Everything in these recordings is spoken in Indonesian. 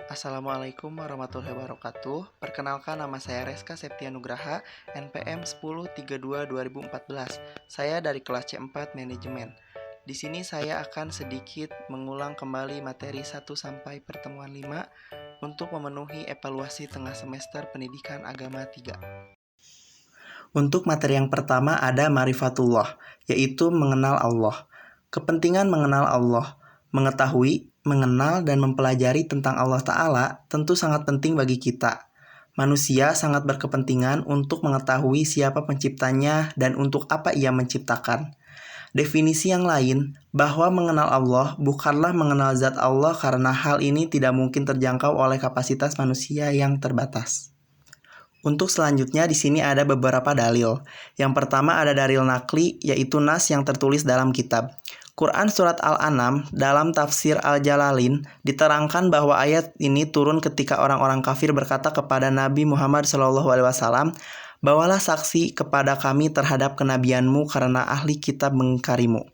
Assalamualaikum warahmatullahi wabarakatuh. Perkenalkan, nama saya Reska Septia Nugraha, NPM 1032-2014. Saya dari kelas C4 Manajemen. Di sini saya akan sedikit mengulang kembali materi 1 sampai pertemuan 5 untuk memenuhi evaluasi tengah semester Pendidikan Agama 3. Untuk materi yang pertama ada Ma'rifatullah, yaitu mengenal Allah. Kepentingan mengenal Allah, mengetahui, mengenal, dan mempelajari tentang Allah Ta'ala tentu sangat penting bagi kita. Manusia sangat berkepentingan untuk mengetahui siapa penciptanya dan untuk apa ia menciptakan. Definisi yang lain, bahwa mengenal Allah bukanlah mengenal zat Allah karena hal ini tidak mungkin terjangkau oleh kapasitas manusia yang terbatas. Untuk selanjutnya di sini ada beberapa dalil. Yang pertama ada dalil nakli, yaitu nas yang tertulis dalam kitab. Quran Surat Al-An'am dalam tafsir Al-Jalalain diterangkan bahwa ayat ini turun ketika orang-orang kafir berkata kepada Nabi Muhammad SAW, "Bawalah saksi kepada kami terhadap kenabianmu karena ahli kitab mengingkarimu."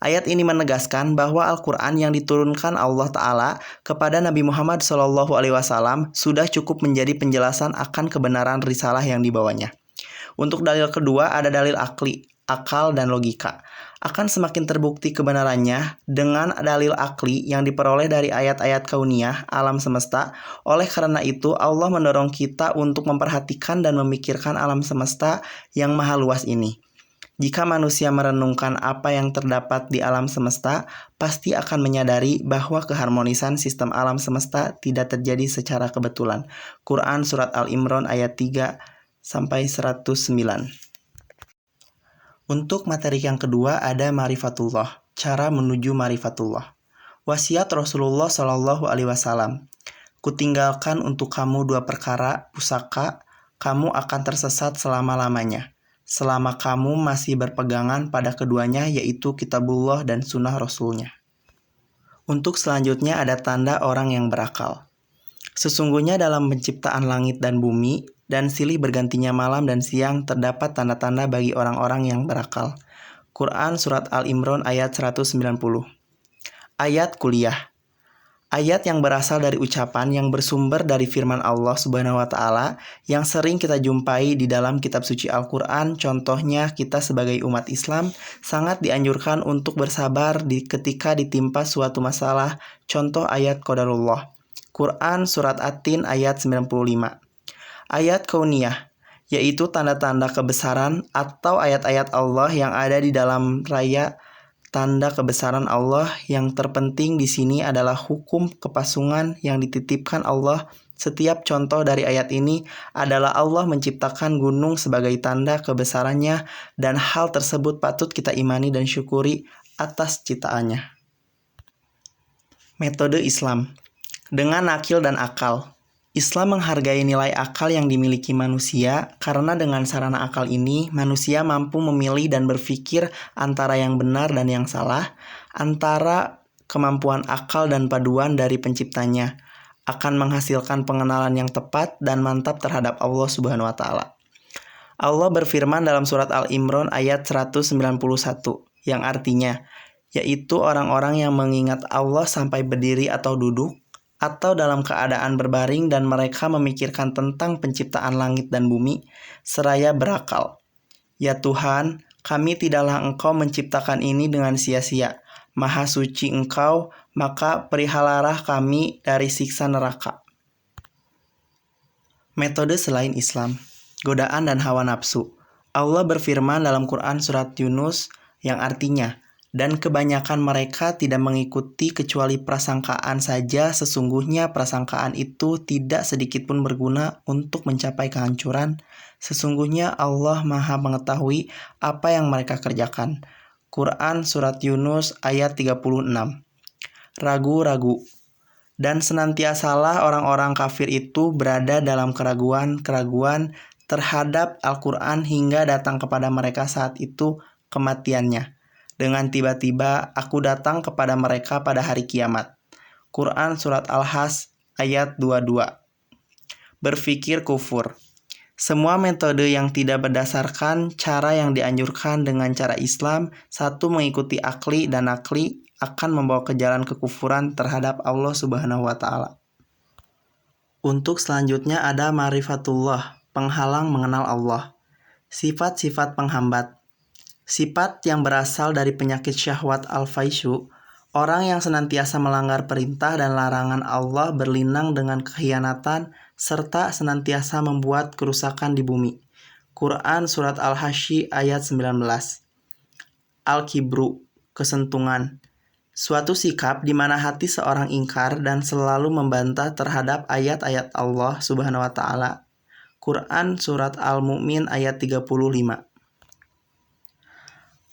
Ayat ini menegaskan bahwa Al-Quran yang diturunkan Allah Ta'ala kepada Nabi Muhammad SAW sudah cukup menjadi penjelasan akan kebenaran risalah yang dibawanya. Untuk dalil kedua ada dalil akli, akal dan logika. Akan semakin terbukti kebenarannya dengan dalil akli yang diperoleh dari ayat-ayat kauniyah alam semesta. Oleh karena itu Allah mendorong kita untuk memperhatikan dan memikirkan alam semesta yang maha luas ini. Jika manusia merenungkan apa yang terdapat di alam semesta, pasti akan menyadari bahwa keharmonisan sistem alam semesta tidak terjadi secara kebetulan. Quran Surat Al-Imran ayat 3-109. Untuk materi yang kedua ada Ma'rifatullah, cara menuju Ma'rifatullah. Wasiat Rasulullah SAW, "Kutinggalkan untuk kamu 2 perkara, pusaka, kamu akan tersesat selama-lamanya. Selama kamu masih berpegangan pada keduanya, yaitu kitabullah dan sunnah Rasulnya." Untuk selanjutnya ada tanda orang yang berakal. Sesungguhnya dalam penciptaan langit dan bumi, dan silih bergantinya malam dan siang terdapat tanda-tanda bagi orang-orang yang berakal. Quran Surat Al-Imran ayat 190. Ayat kuliah. Ayat yang berasal dari ucapan yang bersumber dari firman Allah Subhanahu wa Ta'ala yang sering kita jumpai di dalam kitab suci Al-Quran. Contohnya, kita sebagai umat Islam sangat dianjurkan untuk bersabar ketika ditimpa suatu masalah. Contoh ayat qadarullah. Quran Surat At-Tin ayat 95. Ayat kauniyah, yaitu tanda-tanda kebesaran atau ayat-ayat Allah yang ada di dalam raya tanda kebesaran Allah. Yang terpenting di sini adalah hukum kepasungan yang dititipkan Allah. Setiap contoh dari ayat ini adalah Allah menciptakan gunung sebagai tanda kebesarannya, dan hal tersebut patut kita imani dan syukuri atas ciptaannya. Metode Islam dengan akil dan akal. Islam menghargai nilai akal yang dimiliki manusia karena dengan sarana akal ini manusia mampu memilih dan berpikir antara yang benar dan yang salah, antara kemampuan akal dan paduan dari penciptanya, akan menghasilkan pengenalan yang tepat dan mantap terhadap Allah Subhanahu wa Ta'ala. Allah berfirman dalam surat Al-Imran ayat 191 yang artinya, yaitu orang-orang yang mengingat Allah sampai berdiri atau duduk, atau dalam keadaan berbaring, dan mereka memikirkan tentang penciptaan langit dan bumi, seraya berakal. Ya Tuhan, kami tidaklah Engkau menciptakan ini dengan sia-sia. Maha suci Engkau, maka perihalalah kami dari siksa neraka. Metode selain Islam, godaan dan hawa nafsu. Allah berfirman dalam Quran Surat Yunus yang artinya, "Dan kebanyakan mereka tidak mengikuti kecuali prasangkaan saja. Sesungguhnya prasangkaan itu tidak sedikit pun berguna untuk mencapai kehancuran. Sesungguhnya Allah Maha mengetahui apa yang mereka kerjakan." Quran Surat Yunus ayat 36. Ragu-ragu. Dan senantiasalah orang-orang kafir itu berada dalam keraguan-keraguan terhadap Al-Quran hingga datang kepada mereka saat itu kematiannya. Dengan tiba-tiba aku datang kepada mereka pada hari kiamat. Quran Surat Al-Has ayat 22. Berpikir kufur. Semua metode yang tidak berdasarkan cara yang dianjurkan dengan cara Islam, satu mengikuti akli dan nakli, akan membawa ke jalan kekufuran terhadap Allah Subhanahu wa Ta'ala. Untuk selanjutnya ada ma'rifatullah, penghalang mengenal Allah. Sifat-sifat penghambat. Sifat yang berasal dari penyakit syahwat al-faisyu, orang yang senantiasa melanggar perintah dan larangan Allah berlinang dengan kekhianatan serta senantiasa membuat kerusakan di bumi. Quran Surat Al-Hasyy ayat 19. Al-Kibru, kesentungan. Suatu sikap di mana hati seorang ingkar dan selalu membantah terhadap ayat-ayat Allah Subhanahu wa Ta'ala. Quran Surat Al-Mu'min ayat 35.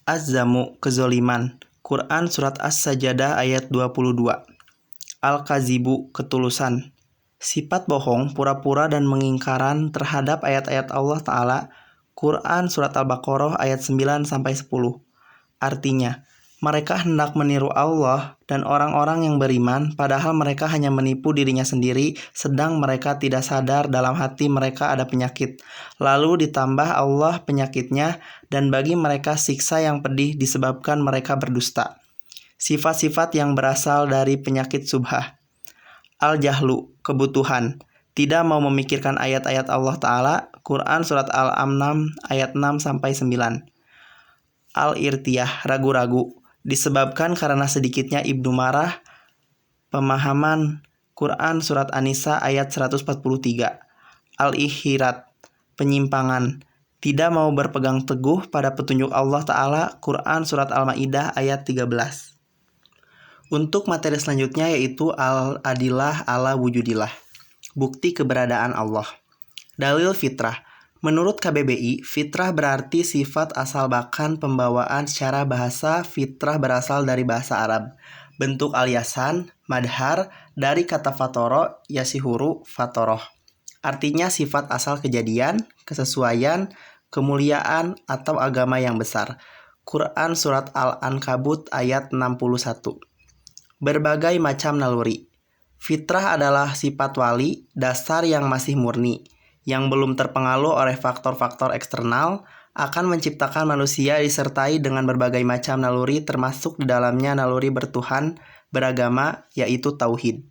Az-Zamu, kezoliman. Quran Surat As-Sajadah ayat 22. Al-Kazibu, ketulusan. Sifat bohong, pura-pura dan mengingkaran terhadap ayat-ayat Allah Ta'ala. Quran Surat Al-Baqarah ayat 9-10. Artinya, mereka hendak meniru Allah dan orang-orang yang beriman, padahal mereka hanya menipu dirinya sendiri, sedang mereka tidak sadar dalam hati mereka ada penyakit. Lalu ditambah Allah penyakitnya, dan bagi mereka siksa yang pedih disebabkan mereka berdusta. Sifat-sifat yang berasal dari penyakit subhah. Al-Jahlu, kebutuhan. Tidak mau memikirkan ayat-ayat Allah Ta'ala. Quran Surat Al-An'am ayat 6-9. Al-Irtiyah, ragu-ragu. Disebabkan karena sedikitnya ibnu marah pemahaman. Quran Surat An-Nisa ayat 143. Al-Ihhirat, penyimpangan. Tidak mau berpegang teguh pada petunjuk Allah Ta'ala. Quran Surat Al-Ma'idah ayat 13. Untuk materi selanjutnya yaitu Al-Adillah ala wujudillah, bukti keberadaan Allah. Dalil fitrah. Menurut KBBI, fitrah berarti sifat asal bakan pembawaan secara bahasa. Fitrah berasal dari bahasa Arab. Bentuk aliasan, madhar, dari kata fatoro, yasihuru, fatoroh. Artinya sifat asal kejadian, kesesuaian, kemuliaan, atau agama yang besar. Quran Surat Al-Ankabut ayat 61. Berbagai macam naluri. Fitrah adalah sifat wali, dasar yang masih murni, yang belum terpengaruh oleh faktor-faktor eksternal, akan menciptakan manusia disertai dengan berbagai macam naluri, termasuk di dalamnya naluri bertuhan, beragama, yaitu tauhid.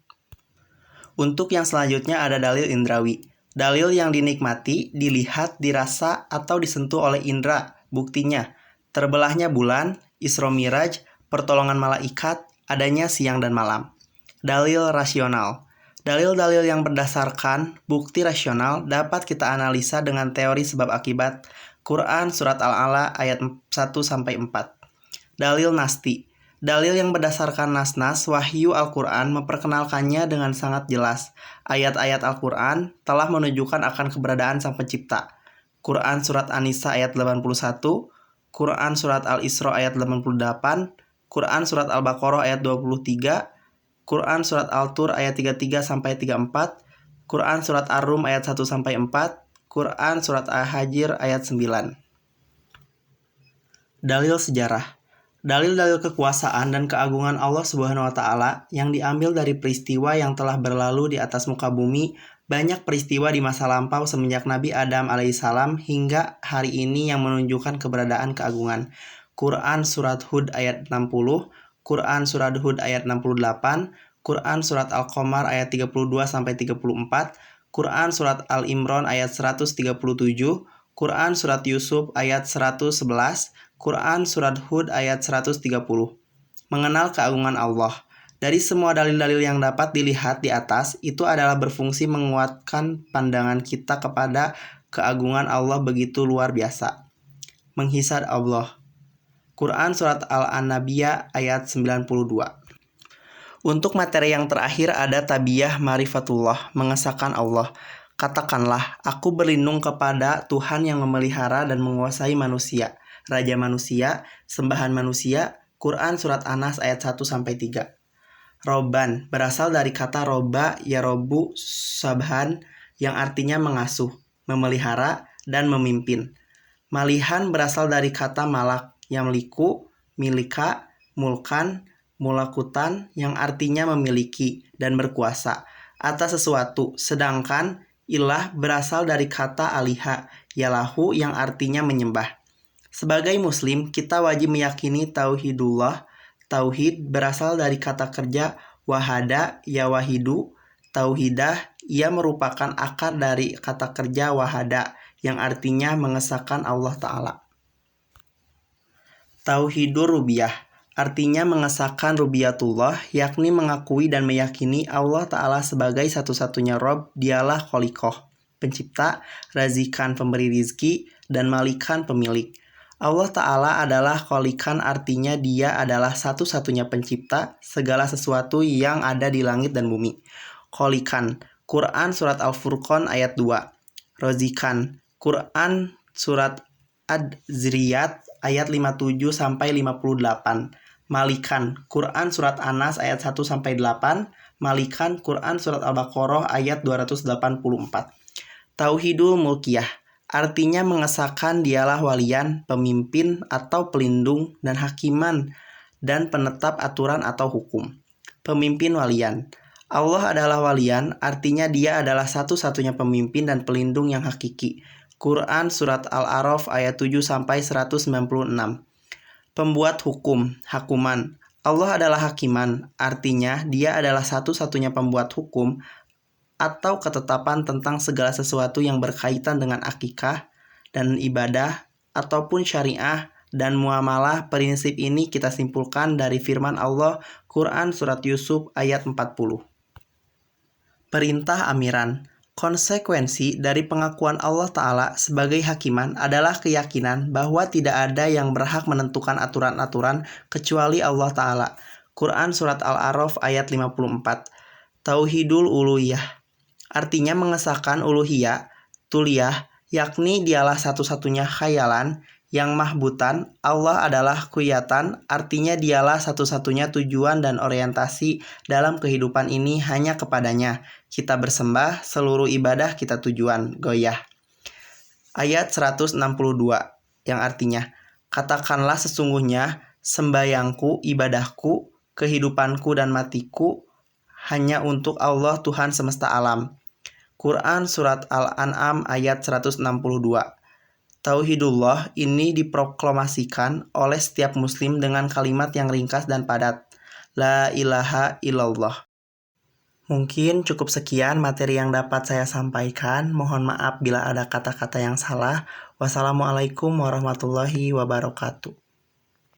Untuk yang selanjutnya ada dalil indrawi. Dalil yang dinikmati, dilihat, dirasa, atau disentuh oleh indra. Buktinya, terbelahnya bulan, Isra Miraj, pertolongan malaikat, adanya siang dan malam. Dalil rasional. Dalil-dalil yang berdasarkan bukti rasional dapat kita analisa dengan teori sebab akibat. Quran Surat Al-A'la ayat 1-4. Dalil nasti. Dalil yang berdasarkan nas-nas wahyu Al-Quran memperkenalkannya dengan sangat jelas. Ayat-ayat Al-Quran telah menunjukkan akan keberadaan Sang Pencipta. Quran Surat An-Nisa ayat 81, Quran Surat Al-Isra ayat 88, Quran Surat Al-Baqarah ayat 23, Quran Surat Al-Tur ayat 33-34, Quran Surat Ar-Rum ayat 1-4, Quran Surat Al-Hajr ayat 9. Dalil sejarah. Dalil-dalil kekuasaan dan keagungan Allah Subhanahu wa Ta'ala yang diambil dari peristiwa yang telah berlalu di atas muka bumi. Banyak peristiwa di masa lampau semenjak Nabi Adam alaihissalam hingga hari ini yang menunjukkan keberadaan keagungan. Quran Surat Hud ayat 60, Quran Surat Hud ayat 68, Quran Surat Al-Qamar ayat 32-34, Quran Surat Al-Imran ayat 137, Quran Surat Yusuf ayat 111, Quran Surat Hud ayat 130. Mengenal keagungan Allah. Dari semua dalil-dalil yang dapat dilihat di atas, itu adalah berfungsi menguatkan pandangan kita kepada keagungan Allah begitu luar biasa. Menghisad Allah. Quran Surat Al-Anabiyah ayat 92. Untuk materi yang terakhir ada tabiyah ma'rifatullah, mengesahkan Allah. Katakanlah, aku berlindung kepada Tuhan yang memelihara dan menguasai manusia, Raja manusia, sembahan manusia. Quran Surat An-Nas ayat 1-3. Robban berasal dari kata roba yarobu sabhan yang artinya mengasuh, memelihara, dan memimpin. Malihan berasal dari kata malak, yamliku, milika, mulkan, mulakutan yang artinya memiliki dan berkuasa atas sesuatu. Sedangkan ilah berasal dari kata aliha, yalahu yang artinya menyembah. Sebagai muslim, kita wajib meyakini tauhidullah. Tauhid berasal dari kata kerja wahada ya wahidu, tauhidah Ia merupakan akar dari kata kerja wahada yang artinya mengesahkan Allah Ta'ala. Tauhidur rububiyah artinya mengesahkan rububiyatullah, yakni mengakui dan meyakini Allah Ta'ala sebagai satu-satunya Rob, dialah Khaliqoh, pencipta, razikan pemberi rizki, dan malikan pemilik. Allah Ta'ala adalah Khaliqan, artinya dia adalah satu-satunya pencipta segala sesuatu yang ada di langit dan bumi. Khaliqan, Quran Surat Al-Furqan ayat 2. Razikan, Quran Surat Ad-Dzariyat ayat 57-58. Malikan, Quran Surat An-Nas ayat 1-8. Malikan, Quran Surat Al-Baqarah ayat 284. Tauhidul mulkiyah artinya mengesahkan dialah walian, pemimpin atau pelindung, dan hakiman, dan penetap aturan atau hukum. Pemimpin walian. Allah adalah walian, artinya dia adalah satu-satunya pemimpin dan pelindung yang hakiki. Quran Surat Al-A'raf ayat 7-196. Pembuat hukum, hakuman. Allah adalah hakiman, artinya dia adalah satu-satunya pembuat hukum atau ketetapan tentang segala sesuatu yang berkaitan dengan akikah dan ibadah ataupun syariah dan muamalah. Prinsip ini kita simpulkan dari firman Allah Quran Surat Yusuf ayat 40. Perintah amiran. Konsekuensi dari pengakuan Allah Ta'ala sebagai hakiman adalah keyakinan bahwa tidak ada yang berhak menentukan aturan-aturan kecuali Allah Ta'ala. Quran Surat Al-A'raf ayat 54. Tauhidul uluhiyah artinya mengesahkan uluhiyah, tuliyah, yakni dialah satu-satunya khayalan yang mahbutan. Allah adalah kuyatan, artinya dialah satu-satunya tujuan dan orientasi dalam kehidupan ini hanya kepadanya. Kita bersembah, seluruh ibadah kita tujuan, goyah. Ayat 162 yang artinya, katakanlah sesungguhnya sembayangku, ibadahku, kehidupanku dan matiku hanya untuk Allah Tuhan semesta alam. Quran Surat Al-An'am ayat 162. Tauhidullah ini diproklamasikan oleh setiap muslim dengan kalimat yang ringkas dan padat. La ilaha illallah. Mungkin cukup sekian materi yang dapat saya sampaikan. Mohon maaf bila ada kata-kata yang salah. Wassalamualaikum warahmatullahi wabarakatuh.